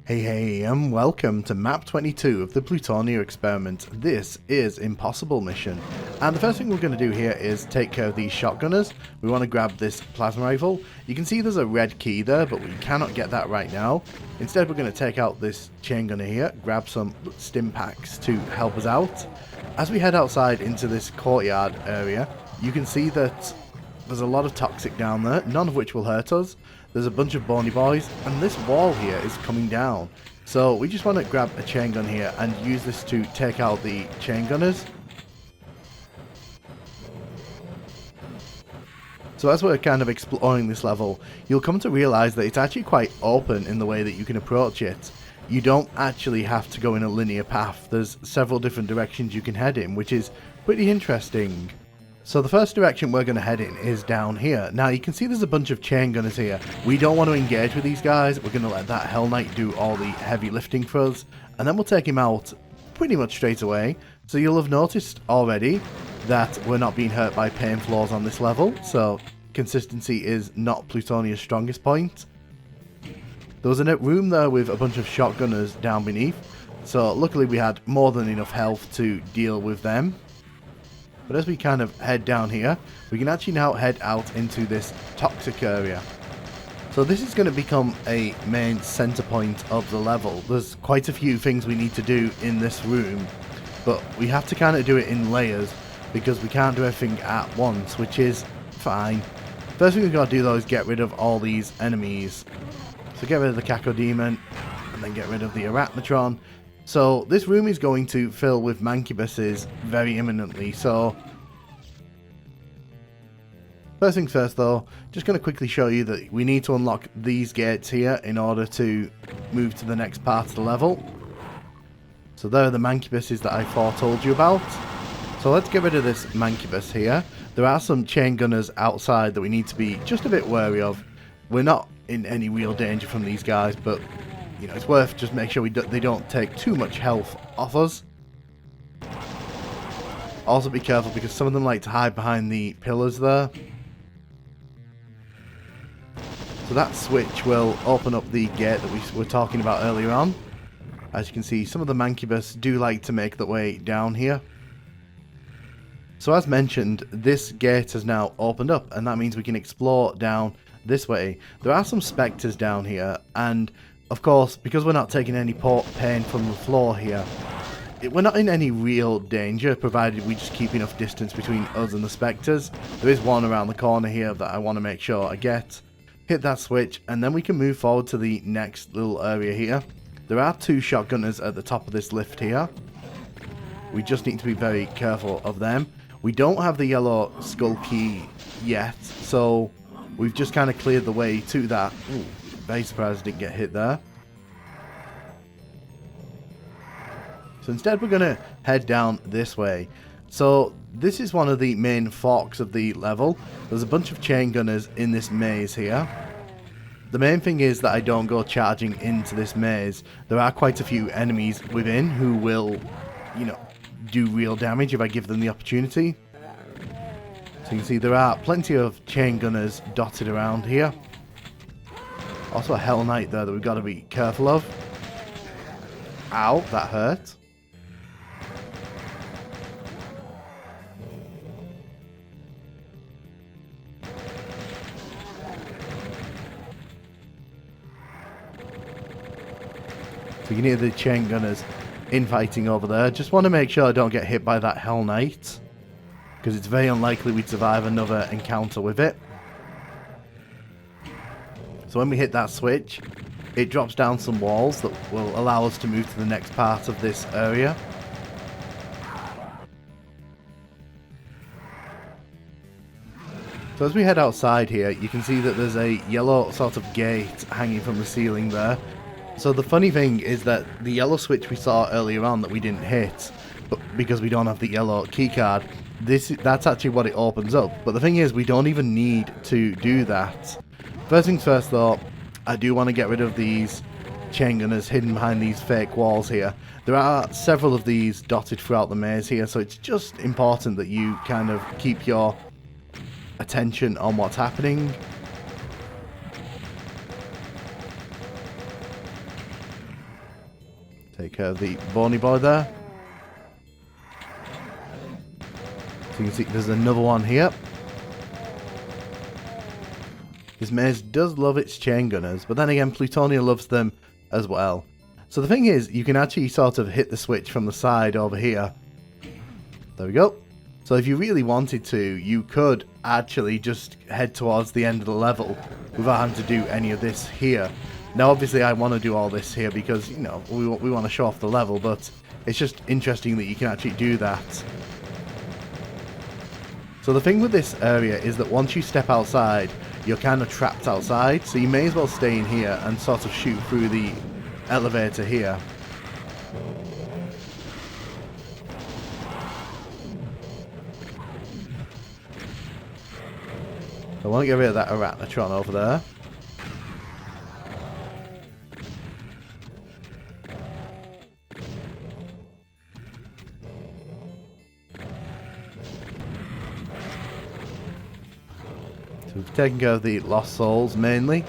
Hey, and welcome to map 22 of the Plutonia experiment. This is Impossible mission, and the first thing we're going to do here is take care of these shotgunners. We want to grab this plasma rifle. You can see there's a red key there, but we cannot get that right now. Instead, we're going to take out this chain gunner here, grab some stim packs to help us out. As we head outside into this courtyard area, you can see that there's a lot of toxic down there, none of which will hurt us. There's a bunch of bony boys, and this wall here is coming down. So we just want to grab a chain gun here and use this to take out the chain gunners. So as we're kind of exploring this level, you'll come to realize that it's actually quite open in the way that you can approach it. You don't actually have to go in a linear path. There's several different directions you can head in, which is pretty interesting. So the first direction we're going to head in is down here. Now you can see there's a bunch of chain gunners here. We don't want to engage with these guys. We're going to let that Hell Knight do all the heavy lifting for us. And then we'll take him out pretty much straight away. So you'll have noticed already that we're not being hurt by pain floors on this level. So consistency is not Plutonia's strongest point. There was a room there with a bunch of shotgunners down beneath. So luckily we had more than enough health to deal with them. But as we kind of head down here, we can actually now head out into this toxic area. So this is going to become a main center point of the level. There's quite a few things we need to do in this room, but we have to kind of do it in layers because we can't do everything at once, which is fine. First thing we've got to do though is get rid of all these enemies. So get rid of the Cacodemon, and then get rid of the Arachnotron. So this room is going to fill with Mancubuses very imminently, so first things first though, just going to quickly show you that we need to unlock these gates here in order to move to the next part of the level. So there are the Mancubuses that I foretold you about. So let's get rid of this Mancubus here. There are some chain gunners outside that we need to be just a bit wary of. We're not in any real danger from these guys, but you know, it's worth just make sure they don't take too much health off us. Also be careful because some of them like to hide behind the pillars there. So that switch will open up the gate that we were talking about earlier on. As you can see, some of the Mancubus do like to make their way down here. So as mentioned, this gate has now opened up, and that means we can explore down this way. There are some spectres down here, and of course, because we're not taking any pain from the floor here, we're not in any real danger, provided we just keep enough distance between us and the spectres. There is one around the corner here that I want to make sure I get. Hit that switch, and then we can move forward to the next little area here. There are two shotgunners at the top of this lift here. We just need to be very careful of them. We don't have the yellow skull key yet, so we've just kind of cleared the way to that. Ooh. Very surprised I didn't get hit there. So instead we're going to head down this way. So this is one of the main forks of the level. There's a bunch of chain gunners in this maze here. The main thing is that I don't go charging into this maze. There are quite a few enemies within who will, you know, do real damage if I give them the opportunity. So you can see there are plenty of chain gunners dotted around here. Also a Hell Knight there that we've got to be careful of. Ow, that hurt. So you can hear the chain gunners infighting over there. Just want to make sure I don't get hit by that Hell Knight, because it's very unlikely we'd survive another encounter with it. So when we hit that switch, it drops down some walls that will allow us to move to the next part of this area. So as we head outside here, you can see that there's a yellow sort of gate hanging from the ceiling there. So the funny thing is that the yellow switch we saw earlier on that we didn't hit, but because we don't have the yellow keycard, that's actually what it opens up. But the thing is, we don't even need to do that. First things first though, I do want to get rid of these chain gunners hidden behind these fake walls here. There are several of these dotted throughout the maze here, so it's just important that you kind of keep your attention on what's happening. Take care of the bony boy there. So you can see there's another one here. This maze does love its chain gunners, but then again Plutonia loves them as well. So the thing is, you can actually sort of hit the switch from the side over here. There we go. So if you really wanted to, you could actually just head towards the end of the level without having to do any of this here. Now obviously I want to do all this here because, you know, we want to show off the level, but it's just interesting that you can actually do that. So the thing with this area is that once you step outside, you're kind of trapped outside, so you may as well stay in here and sort of shoot through the elevator here. I want to get rid of that Arachnotron over there. So we've taken care of the lost souls mainly.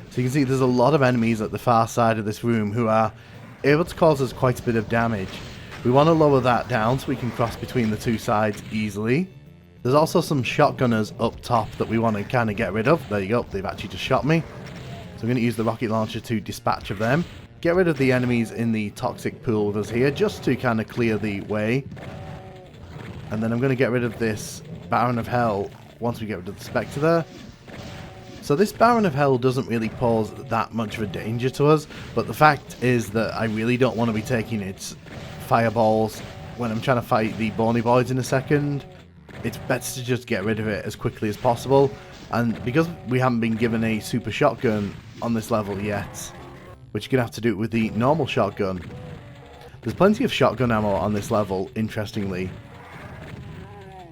So you can see there's a lot of enemies at the far side of this room who are able to cause us quite a bit of damage. We want to lower that down so we can cross between the two sides easily. There's also some shotgunners up top that we want to kind of get rid of. There you go, they've actually just shot me. So I'm going to use the rocket launcher to dispatch of them. Get rid of the enemies in the toxic pool with us here just to kind of clear the way. And then I'm going to get rid of this Baron of Hell once we get rid of the Spectre there. So this Baron of Hell doesn't really pose that much of a danger to us, but the fact is that I really don't want to be taking its fireballs when I'm trying to fight the bony boys in a second. It's better to just get rid of it as quickly as possible, and because we haven't been given a super shotgun on this level yet, which you're going to have to do with the normal shotgun. There's plenty of shotgun ammo on this level, interestingly.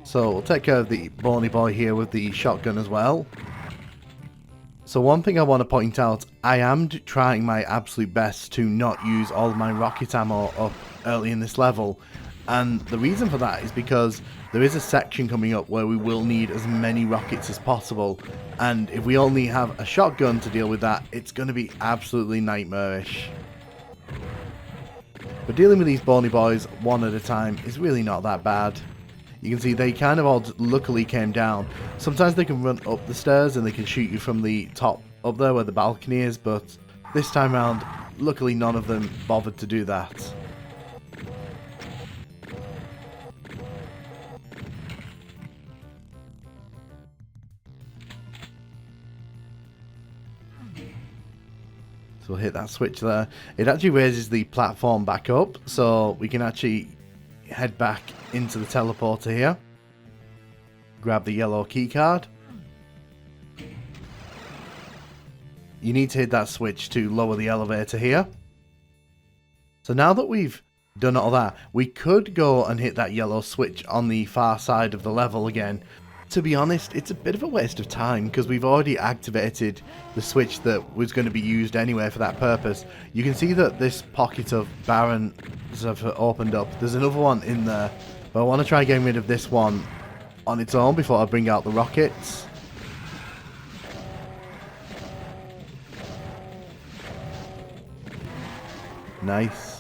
So we'll take care of the bony boy here with the shotgun as well. So one thing I want to point out, I am trying my absolute best to not use all of my rocket ammo up early in this level. And the reason for that is because there is a section coming up where we will need as many rockets as possible. And if we only have a shotgun to deal with that, it's going to be absolutely nightmarish. But dealing with these bony boys one at a time is really not that bad. You can see they kind of all luckily came down. Sometimes they can run up the stairs and they can shoot you from the top up there where the balcony is, but this time around, luckily none of them bothered to do that. So we'll hit that switch there. It actually raises the platform back up, so we can actually head back into the teleporter here. Grab the yellow key card. You need to hit that switch to lower the elevator here. So now that we've done all that, we could go and hit that yellow switch on the far side of the level again. To be honest, it's a bit of a waste of time because we've already activated the switch that was going to be used anyway for that purpose. You can see that this pocket of Barons have opened up. There's another one in there, but I want to try getting rid of this one on its own before I bring out the rockets. Nice.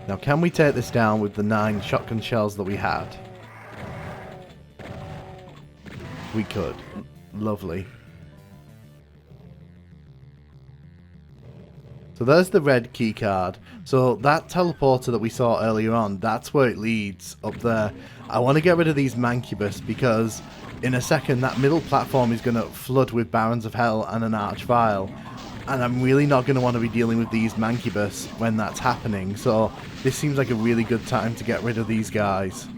Now can we take this down with the 9 shotgun shells that we had? We could. Lovely. So there's the red key card. So that teleporter that we saw earlier on, that's where it leads, up there. I want to get rid of these Mancubus because in a second that middle platform is going to flood with Barons of Hell and an Archvile. And I'm really not going to want to be dealing with these Mancubus when that's happening. So this seems like a really good time to get rid of these guys.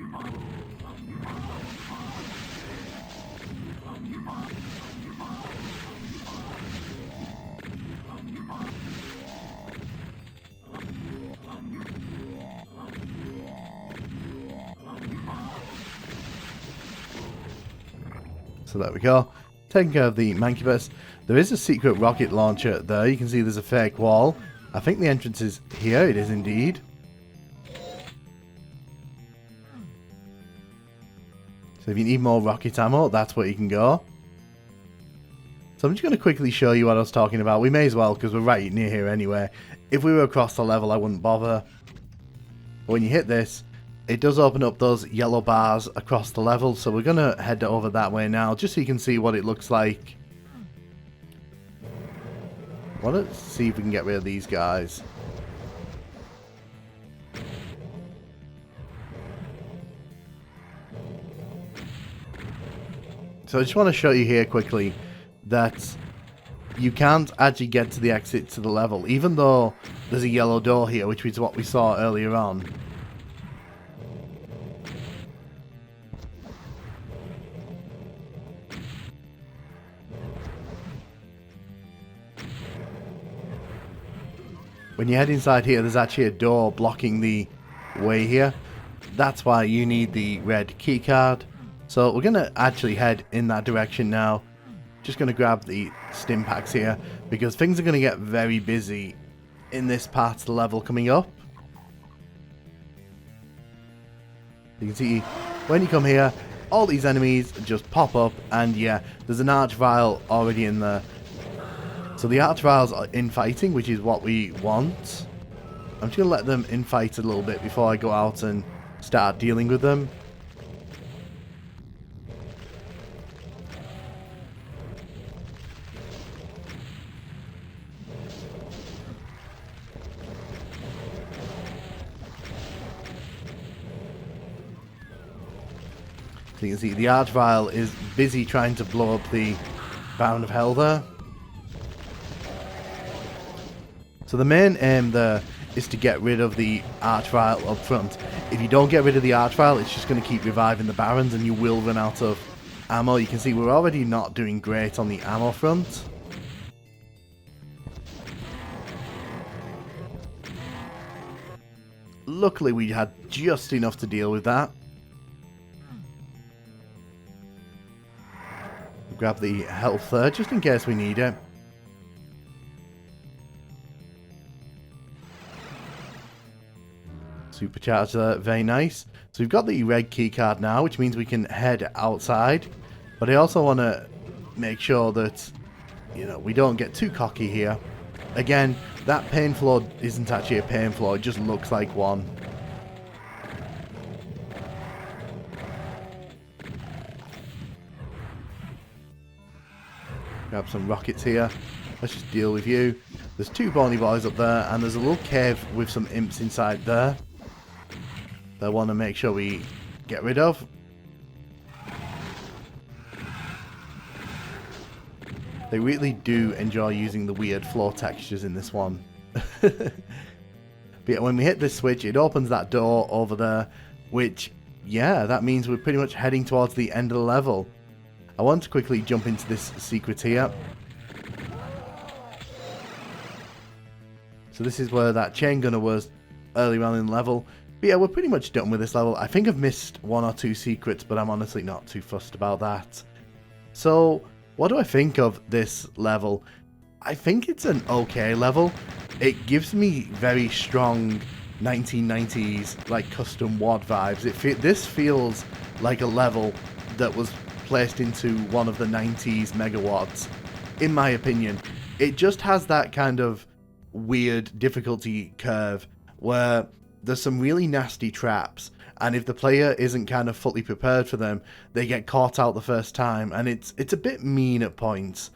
So there we go. Taking care of the Mancubus. There is a secret rocket launcher there. You can see there's a fake wall. I think the entrance is here. It is indeed. So if you need more rocket ammo, that's where you can go. So I'm just going to quickly show you what I was talking about. We may as well, because we're right near here anyway. If we were across the level, I wouldn't bother. But when you hit this, it does open up those yellow bars across the level. So we're going to head over that way now, just so you can see what it looks like. Well, let's see if we can get rid of these guys. So I just want to show you here quickly that you can't actually get to the exit to the level, even though there's a yellow door here, which is what we saw earlier on. When you head inside here, there's actually a door blocking the way here. That's why you need the red keycard. So we're going to actually head in that direction now. Just going to grab the stim packs here, because things are going to get very busy in this part of the level coming up. You can see when you come here, all these enemies just pop up, and yeah, there's an arch-vile already in there. So the arch-viles are infighting, which is what we want. I'm just going to let them infight a little bit before I go out and start dealing with them. So you can see the arch-vile is busy trying to blow up the Bound of Hell there. So the main aim there is to get rid of the arch-vile up front. If you don't get rid of the arch-vile, it's just going to keep reviving the barons and you will run out of ammo. You can see we're already not doing great on the ammo front. Luckily we had just enough to deal with that. Grab the health there, just in case we need it. Supercharge there, very nice. So we've got the red keycard now, which means we can head outside. But I also want to make sure that, you know, we don't get too cocky here. Again, that pain floor isn't actually a pain floor, it just looks like one. Grab some rockets here. Let's just deal with you. There's two bony boys up there, and there's a little cave with some imps inside there that I want to make sure we get rid of. They really do enjoy using the weird floor textures in this one. But yeah, when we hit this switch, it opens that door over there, which, yeah, that means we're pretty much heading towards the end of the level. I want to quickly jump into this secret here. So this is where that chain gunner was earlier on in the level. But yeah, we're pretty much done with this level. I think I've missed one or two secrets, but I'm honestly not too fussed about that. So, what do I think of this level? I think it's an okay level. It gives me very strong 1990s, like, custom WOD vibes. This feels like a level that was placed into one of the 90s megawads, in my opinion. It just has that kind of weird difficulty curve where there's some really nasty traps, and if the player isn't kind of fully prepared for them, they get caught out the first time, and it's a bit mean at points.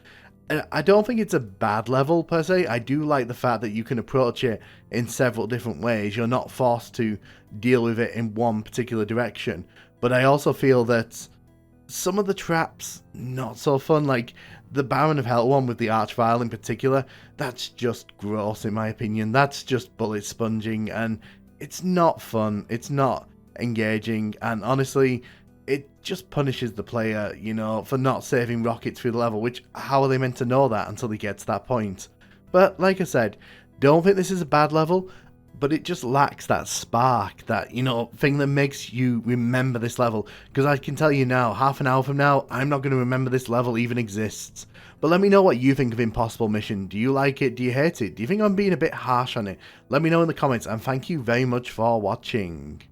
I don't think it's a bad level per se. I do like the fact that you can approach it in several different ways. You're not forced to deal with it in one particular direction, but I also feel that some of the traps, not so fun. Like the Baron of Hell one with the Arch-Vile in particular, that's just gross in my opinion. That's just bullet sponging, and it's not fun. It's not engaging, and honestly, it just punishes the player, you know, for not saving rockets through the level, which, how are they meant to know that until they get to that point? But like I said, don't think this is a bad level, but it just lacks that spark, that, you know, thing that makes you remember this level. Because I can tell you now, half an hour from now, I'm not going to remember this level even exists. But let me know what you think of Impossible Mission. Do you like it? Do you hate it? Do you think I'm being a bit harsh on it? Let me know in the comments, and thank you very much for watching.